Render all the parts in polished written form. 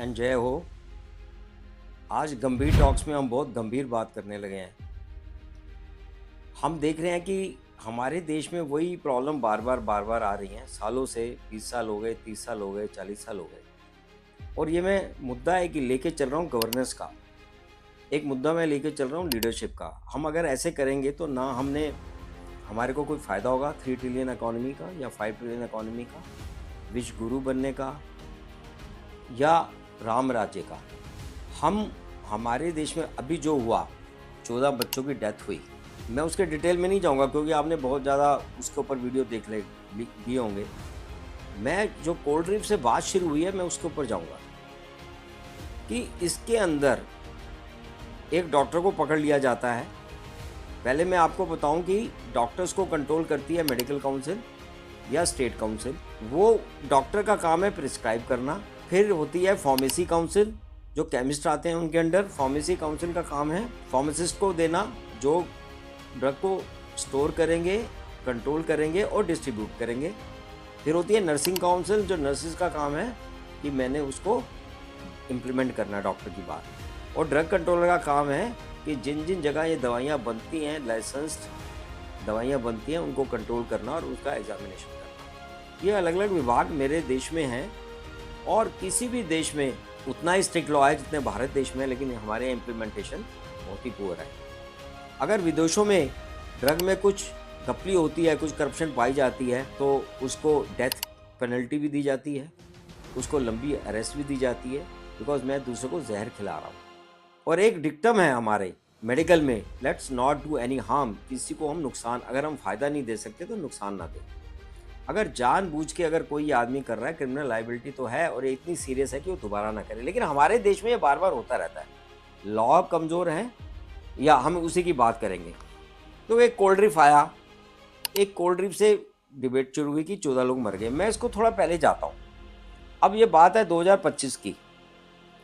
And जय हो। आज गंभीर टॉक्स में हम बहुत गंभीर बात करने लगे हैं। हम देख रहे हैं कि हमारे देश में वही प्रॉब्लम बार बार आ रही हैं, सालों से। 20 साल हो गए, 30 साल हो गए, 40 साल हो गए। और ये मैं मुद्दा है कि लेके चल रहा हूँ गवर्नेंस का, एक मुद्दा मैं लेके चल रहा हूँ लीडरशिप का। हम अगर ऐसे करेंगे तो ना हमारे को कोई फ़ायदा होगा 3 ट्रिलियन इकॉनमी का या 5 ट्रिलियन इकॉनमी का, विश्व गुरु बनने का या राम राज्य का। हमारे देश में अभी जो हुआ, 14 बच्चों की डेथ हुई, मैं उसके डिटेल में नहीं जाऊंगा क्योंकि आपने बहुत ज़्यादा उसके ऊपर वीडियो देख लिए होंगे। मैं जो कोल्ड ड्रिप से बात शुरू हुई है मैं उसके ऊपर जाऊंगा कि इसके अंदर एक डॉक्टर को पकड़ लिया जाता है। पहले मैं आपको बताऊं कि डॉक्टर्स को कंट्रोल करती है मेडिकल काउंसिल या स्टेट काउंसिल। वो डॉक्टर का काम है प्रिस्क्राइब करना। फिर होती है फार्मेसी काउंसिल, जो केमिस्ट आते हैं उनके अंडर। फार्मेसी काउंसिल का काम है फार्मासिस्ट को देना, जो ड्रग को स्टोर करेंगे, कंट्रोल करेंगे और डिस्ट्रीब्यूट करेंगे। फिर होती है नर्सिंग काउंसिल, जो नर्सिस का काम है कि मैंने उसको इम्प्लीमेंट करना डॉक्टर की बात। और ड्रग कंट्रोलर का काम है कि जिन जिन जगह ये दवाइयाँ बनती हैं, लाइसेंस्ड दवाइयाँ बनती हैं, उनको कंट्रोल करना और उसका एग्जामिनेशन करना। ये अलग अलग विभाग मेरे देश में हैं और किसी भी देश में उतना ही स्ट्रिक्ट लॉ है जितने भारत देश में है, लेकिन हमारे इम्प्लीमेंटेशन बहुत ही पुअर है। अगर विदेशों में ड्रग में कुछ घपली होती है, कुछ करप्शन पाई जाती है, तो उसको डेथ पेनल्टी भी दी जाती है, उसको लंबी अरेस्ट भी दी जाती है, बिकॉज मैं दूसरे को जहर खिला रहा हूँ। और एक डिक्टम है हमारे मेडिकल में, let's not do any harm. किसी को हम नुकसान, अगर हम फ़ायदा नहीं दे सकते तो नुकसान ना दें। अगर जानबूझ के अगर कोई आदमी कर रहा है, क्रिमिनल लायबिलिटी तो है और ये इतनी सीरियस है कि वो दोबारा ना करे। लेकिन हमारे देश में ये बार बार होता रहता है। लॉ कमज़ोर है या हम उसी की बात करेंगे। तो एक कोल्ड ड्रिप आया, एक कोल्ड ड्रिप से डिबेट शुरू हुई कि 14 लोग मर गए। मैं इसको थोड़ा पहले जाता हूँ। अब ये बात है 2025 की।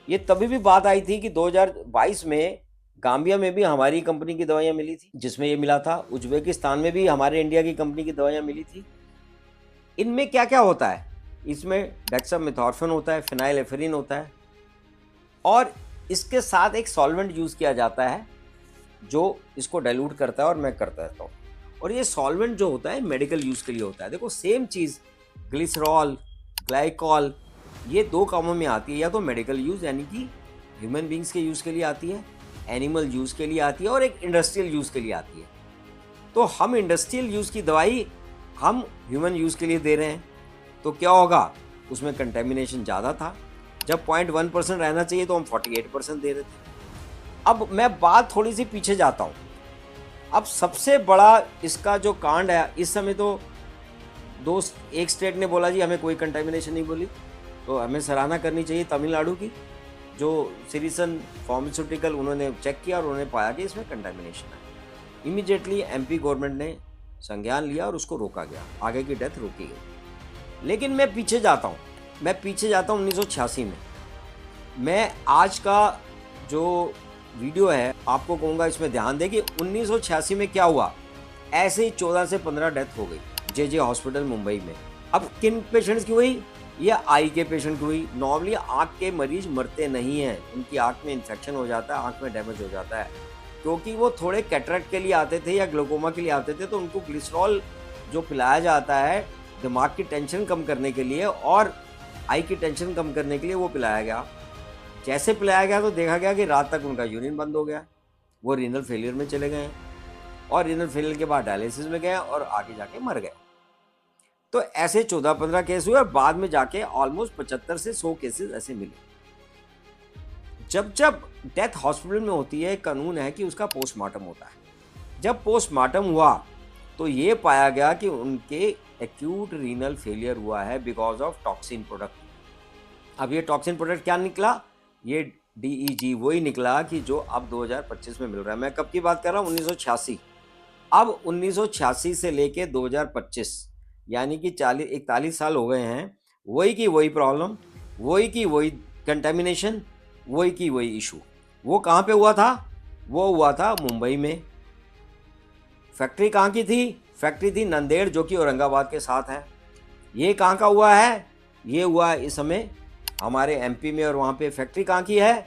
ये तभी भी बात आई थी कि 2022 में गाम्बिया में भी हमारी कंपनी की दवाइयाँ मिली थी, जिसमें ये मिला था। उज्बेकिस्तान में भी हमारे इंडिया की कंपनी की दवाइयाँ मिली थी। इनमें क्या क्या होता है? इसमें डेक्सामेथॉर्फिन होता है, फिनाइलेफेरिन होता है और इसके साथ एक सॉल्वेंट यूज़ किया जाता है जो इसको डाइल्यूट करता है और मैं करता रहता हूँ। और ये सॉल्वेंट जो होता है मेडिकल यूज़ के लिए होता है। देखो सेम चीज़, ग्लिसरॉल, ग्लाइकॉल, ये 2 कामों में आती है। या तो मेडिकल यूज़ यानी कि ह्यूमन बींग्स के यूज़ के लिए आती है, एनिमल यूज़ के लिए आती है और एक इंडस्ट्रियल यूज़ के लिए आती है। तो हम इंडस्ट्रियल यूज़ की दवाई हम ह्यूमन यूज़ के लिए दे रहे हैं, तो क्या होगा? उसमें कंटेमिनेशन ज़्यादा था। जब 0.1% रहना चाहिए तो हम 48% दे रहे थे। अब मैं बात थोड़ी सी पीछे जाता हूँ। अब सबसे बड़ा इसका जो कांड है, इस समय तो एक स्टेट ने बोला जी हमें कोई कंटेमिनेशन नहीं बोली, तो हमें सराहना करनी चाहिए तमिलनाडु की, जो सिरिसन फार्मास्यूटिकल उन्होंने चेक किया और उन्होंने पाया कि इसमें कंटेमिनेशन है। इमीडिएटली एमपी गवर्नमेंट ने संज्ञान लिया और उसको रोका गया, आगे की डेथ रोकी गई। लेकिन मैं पीछे जाता हूँ 1986 में। मैं आज का जो वीडियो है आपको कहूँगा इसमें ध्यान दें कि 1986 में क्या हुआ। ऐसे ही 14 से 15 डेथ हो गई जे हॉस्पिटल मुंबई में। अब किन पेशेंट्स की हुई? ये आई के पेशेंट की हुई। नॉर्मली आँख के मरीज मरते नहीं हैं, उनकी आँख में इन्फेक्शन हो जाता है, आँख में डैमेज हो जाता है, क्योंकि वो थोड़े कैटरेक्ट के लिए आते थे या ग्लूकोमा के लिए आते थे। तो उनको ग्लिसरॉल जो पिलाया जाता है दिमाग की टेंशन कम करने के लिए और आई की टेंशन कम करने के लिए, वो पिलाया गया। जैसे पिलाया गया तो देखा गया कि रात तक उनका यूरिन बंद हो गया, वो रीनल फेलियर में चले गए और रीनल फेलियर के बाद डायलिसिस में गए और आगे जाके मर गए। तो ऐसे 14-15 केस हुए और बाद में जाके ऑलमोस्ट 75 से 100 केसेस ऐसे मिले। जब जब डेथ हॉस्पिटल में होती है, कानून है कि उसका पोस्टमार्टम होता है। जब पोस्टमार्टम हुआ तो ये पाया गया कि उनके एक्यूट रीनल फेलियर हुआ है बिकॉज ऑफ टॉक्सिन प्रोडक्ट। अब ये टॉक्सिन प्रोडक्ट क्या निकला? ये DEG वही निकला कि जो अब 2025 में मिल रहा है। मैं कब की बात कर रहा हूँ? 1986। अब 1986 से लेके 2025 यानी कि 41 साल हो गए हैं। वही की वही प्रॉब्लम, वही की वही कंटेमिनेशन, वही की वही इशू। वो कहाँ पे हुआ था? वो हुआ था मुंबई में। फैक्ट्री कहाँ की थी? फैक्ट्री थी नंदेड़, जो कि औरंगाबाद के साथ है। ये कहाँ का हुआ है? ये हुआ है इस समय हमारे एमपी में, और वहाँ पे फैक्ट्री कहाँ की है?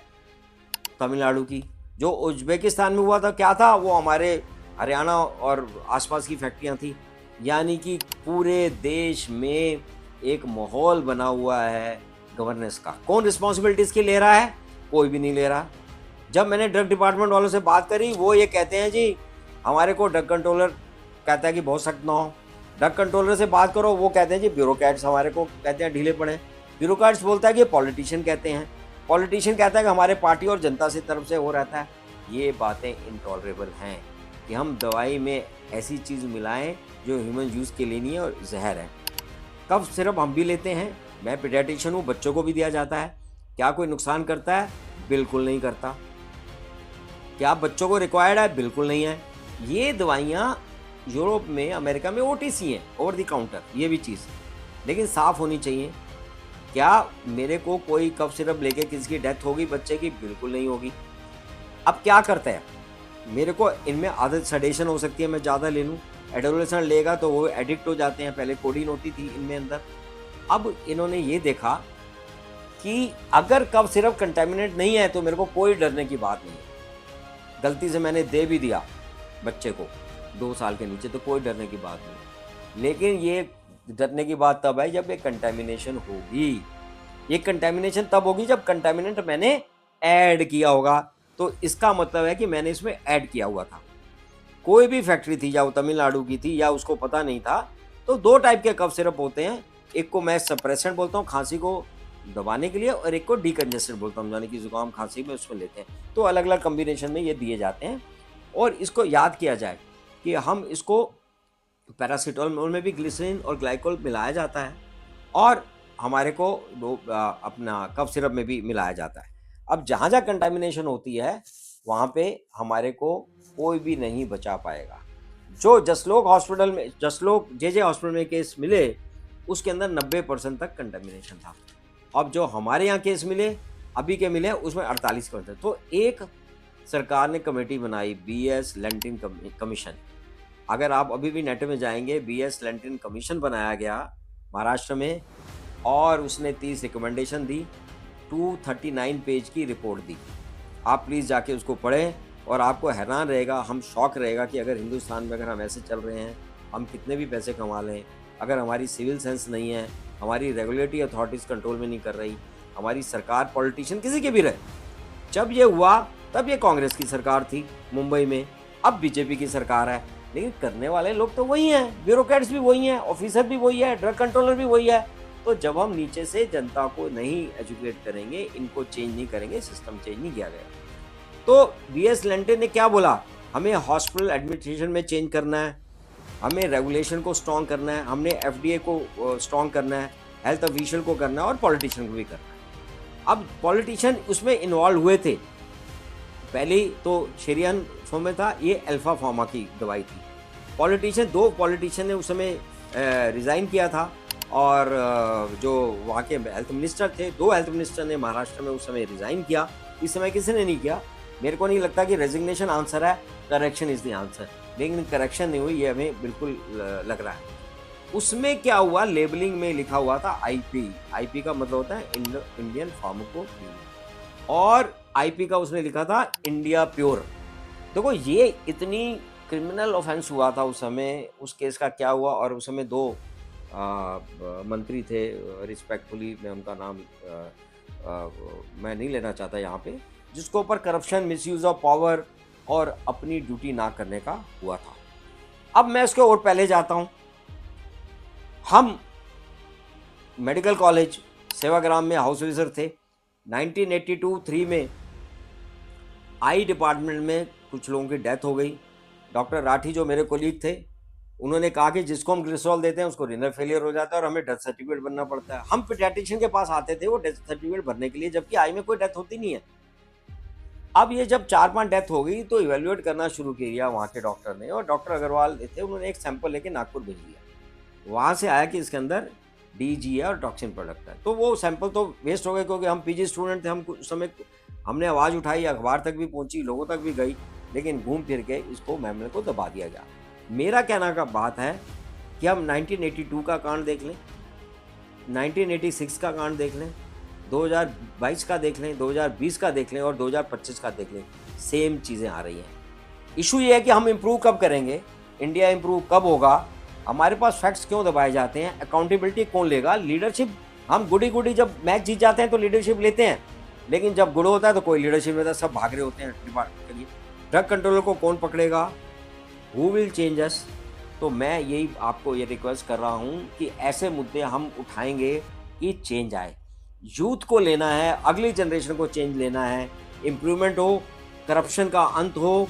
तमिलनाडु की। जो उज्बेकिस्तान में हुआ था क्या था? वो हमारे हरियाणा और आसपास की फैक्ट्रियाँ थी। यानी कि पूरे देश में एक माहौल बना हुआ है गवर्नेंस का। कौन रिस्पॉन्सिबिलिटी इसकी ले रहा है? कोई भी नहीं ले रहा। जब मैंने ड्रग डिपार्टमेंट वालों से बात करी, वो ये कहते हैं जी हमारे को ड्रग कंट्रोलर कहता है कि बहुत सख्त ना हो। ड्रग कंट्रोलर से बात करो, वो कहते हैं जी ब्यूरोक्रेट्स हमारे को कहते हैं ढीले पड़े। ब्यूरोक्रेट्स बोलता है कि पॉलिटिशियन कहते हैं, पॉलिटिशियन कहता है कि हमारे पार्टी और जनता से तरफ से हो रहता है। ये बातें इनटॉलरेबल हैं कि हम दवाई में ऐसी चीज़ मिलाएं जो ह्यूमन यूज़ के लिए नहीं है और जहर है। कफ सिरप हम भी लेते हैं, मैं पीडियाट्रिशियन हूँ, बच्चों को भी दिया जाता है। क्या कोई नुकसान करता है? बिल्कुल नहीं करता। क्या बच्चों को रिक्वायर्ड है? बिल्कुल नहीं है। ये दवाइयाँ यूरोप में, अमेरिका में ओटीसी हैं, ओवर द काउंटर, ये भी चीज़, लेकिन साफ़ होनी चाहिए। क्या मेरे को कोई कफ सिरप लेके किसी की डेथ होगी बच्चे की? बिल्कुल नहीं होगी। अब क्या करते हैं, मेरे को इनमें आदत सडेशन हो सकती है, मैं ज़्यादा ले लूँ, एडोलेसेंट लेगा तो वो एडिक्ट हो जाते हैं। पहले कोडीन होती थी इनमें अंदर। अब इन्होंने ये देखा कि अगर कफ सिरप कंटेमिनेट नहीं है तो मेरे को कोई डरने की बात नहीं है। गलती से मैंने दे भी दिया बच्चे को 2 साल के नीचे तो कोई डरने की बात नहीं। लेकिन ये डरने की बात तब है जब ये कंटेमिनेशन होगी। ये कंटेमिनेशन तब होगी जब कंटेमिनेंट मैंने ऐड किया होगा। तो इसका मतलब है कि मैंने इसमें ऐड किया हुआ था। कोई भी फैक्ट्री थी, या वो तमिलनाडु की थी या उसको पता नहीं था, तो 2 टाइप के कफ सिरप होते हैं। एक को मैं सप्रेसेंट बोलता हूँ खांसी को दबाने के लिए, और एक को डीकंजेस्टेंट बोलता हूँ, यानी कि जुकाम खांसी में उसमें लेते हैं। तो अलग अलग कम्बिनेशन में ये दिए जाते हैं। और इसको याद किया जाए कि हम इसको पैरासीटामोल में भी ग्लिसरीन और ग्लाइकोल मिलाया जाता है, और हमारे को अपना कफ सिरप में भी मिलाया जाता है। अब जहाँ जहाँ कंटामिनेशन होती है वहाँ पे हमारे को कोई भी नहीं बचा पाएगा। जो जसलोक हॉस्पिटल में, जसलोक जे हॉस्पिटल में केस मिले, उसके अंदर 90% तक कंटामिनेशन था। अब जो हमारे यहाँ केस मिले, अभी के मिले, उसमें 48%। तो एक सरकार ने कमेटी बनाई, BS लैंटिन कमीशन। अगर आप अभी भी नेट में जाएंगे, BS लैंटिन कमीशन बनाया गया महाराष्ट्र में, और उसने 30 रिकमेंडेशन दी, 239 पेज की रिपोर्ट दी। आप प्लीज़ जाके उसको पढ़ें, और आपको हैरान रहेगा, हम शॉक रहेगा कि अगर हिंदुस्तान में अगर हम ऐसे चल रहे हैं, हम कितने भी पैसे कमा लें, अगर हमारी सिविल सेंस नहीं है, हमारी रेगुलेटरी अथॉरिटीज़ कंट्रोल में नहीं कर रही, हमारी सरकार, पॉलिटिशियन किसी के भी रहे। जब ये हुआ तब ये कांग्रेस की सरकार थी मुंबई में, अब बीजेपी की सरकार है, लेकिन करने वाले लोग तो वही हैं, ब्यूरोक्रेट्स भी वही हैं, ऑफिसर भी वही है, ड्रग कंट्रोलर भी वही है। तो जब हम नीचे से जनता को नहीं एजुकेट करेंगे, इनको चेंज नहीं करेंगे, सिस्टम चेंज नहीं किया गया। तो BS लैंटिन ने क्या बोला, हमें हॉस्पिटल एडमिनिस्ट्रेशन में चेंज करना है, हमें रेगुलेशन को स्ट्रॉन्ग करना है, हमने FDA को स्ट्रॉन्ग करना है, हेल्थ ऑफिशियल को करना है, और पॉलिटिशियन को भी करना है। अब पॉलिटिशियन उसमें इन्वॉल्व हुए थे। पहले तो शेरियन फॉर्म में था, ये अल्फा फार्मा की दवाई थी। पॉलिटिशियन, 2 पॉलिटिशियन ने उस समय रिज़ाइन किया था, और जो वहाँ के हेल्थ मिनिस्टर थे, 2 हेल्थ मिनिस्टर ने महाराष्ट्र में उस समय रिज़ाइन किया। इस समय किसी ने नहीं किया। मेरे को नहीं लगता कि रेजिग्नेशन आंसर है, करेक्शन इज़ द आंसर। लेकिन करेक्शन नहीं हुई, ये हमें बिल्कुल लग रहा है। उसमें क्या हुआ, लेबलिंग में लिखा हुआ था IP का मतलब होता है इंडियन फार्माकोपीडिया, और IP का उसने लिखा था इंडिया प्योर। देखो ये इतनी क्रिमिनल ऑफेंस हुआ था उस समय। उस केस का क्या हुआ, और उस समय 2 मंत्री थे, रिस्पेक्टफुली मैं उनका नाम मैं नहीं लेना चाहता यहाँ पे, जिसको ऊपर करप्शन, मिसयूज ऑफ पावर और अपनी ड्यूटी ना करने का हुआ था। अब मैं उसके और पहले जाता हूँ। हम मेडिकल कॉलेज सेवाग्राम में हाउस ऑफिसर थे। 1982-3 में आई डिपार्टमेंट में कुछ लोगों की डेथ हो गई। डॉक्टर राठी जो मेरे कोलीग थे, उन्होंने कहा कि जिसको हम ग्लिसरॉल देते हैं उसको रीनल फेलियर हो जाता है और हमें डेथ सर्टिफिकेट बनना पड़ता है। हम पीडियाट्रिशियन के पास आते थे वो डेथ सर्टिफिकेट भरने के लिए, जबकि आई में कोई डेथ होती नहीं है। अब ये जब 4-5 डेथ हो गई तो इवेल्युएट करना शुरू किया वहाँ के डॉक्टर ने, और डॉक्टर अग्रवाल थे, उन्होंने एक सैंपल लेके नागपुर भेज दिया। वहाँ से आया कि इसके अंदर DG है और टॉक्सिन प्रोडक्ट है। तो वो सैंपल तो वेस्ट हो गए, क्योंकि हम PG स्टूडेंट थे। हम उस समय हमने आवाज़ उठाई, अखबार तक भी पहुँची, लोगों तक भी गई, लेकिन घूम फिर के इसको मामले को दबा दिया गया। मेरा कहना का बात है कि हम 1982 का कांड देख लें, 1986 का कांड देख लें, 2022 का देख लें, 2020 का देख लें और 2025 का देख लें, सेम चीज़ें आ रही हैं। इशू ये है कि हम इम्प्रूव कब करेंगे, इंडिया इम्प्रूव कब होगा, हमारे पास फैक्ट्स क्यों दबाए जाते हैं, अकाउंटेबिलिटी कौन लेगा, लीडरशिप। हम गुडी गुडी जब मैच जीत जाते हैं तो लीडरशिप लेते हैं, लेकिन जब गुड़ होता है तो कोई लीडरशिप नहीं लेता, सब भाग रहे होते हैं डिपार्टमेंट के लिए। ड्रग कंट्रोलर को कौन पकड़ेगा, हु विल चेंज अस। तो मैं यही आपको ये रिक्वेस्ट कर रहा हूँ कि ऐसे मुद्दे हम उठाएंगे कि चेंज आए। यूथ को लेना है, अगली जनरेशन को चेंज लेना है, इम्प्रूवमेंट हो, करप्शन का अंत हो,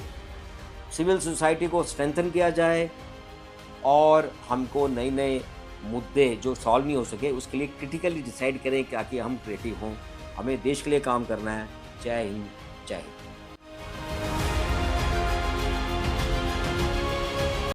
सिविल सोसाइटी को स्ट्रेंथन किया जाए और हमको नए नए मुद्दे जो सॉल्व नहीं हो सके उसके लिए क्रिटिकली डिसाइड करें ताकि हम क्रिएटिव हों। हमें देश के लिए काम करना है। जय हिंद, जय हिंद।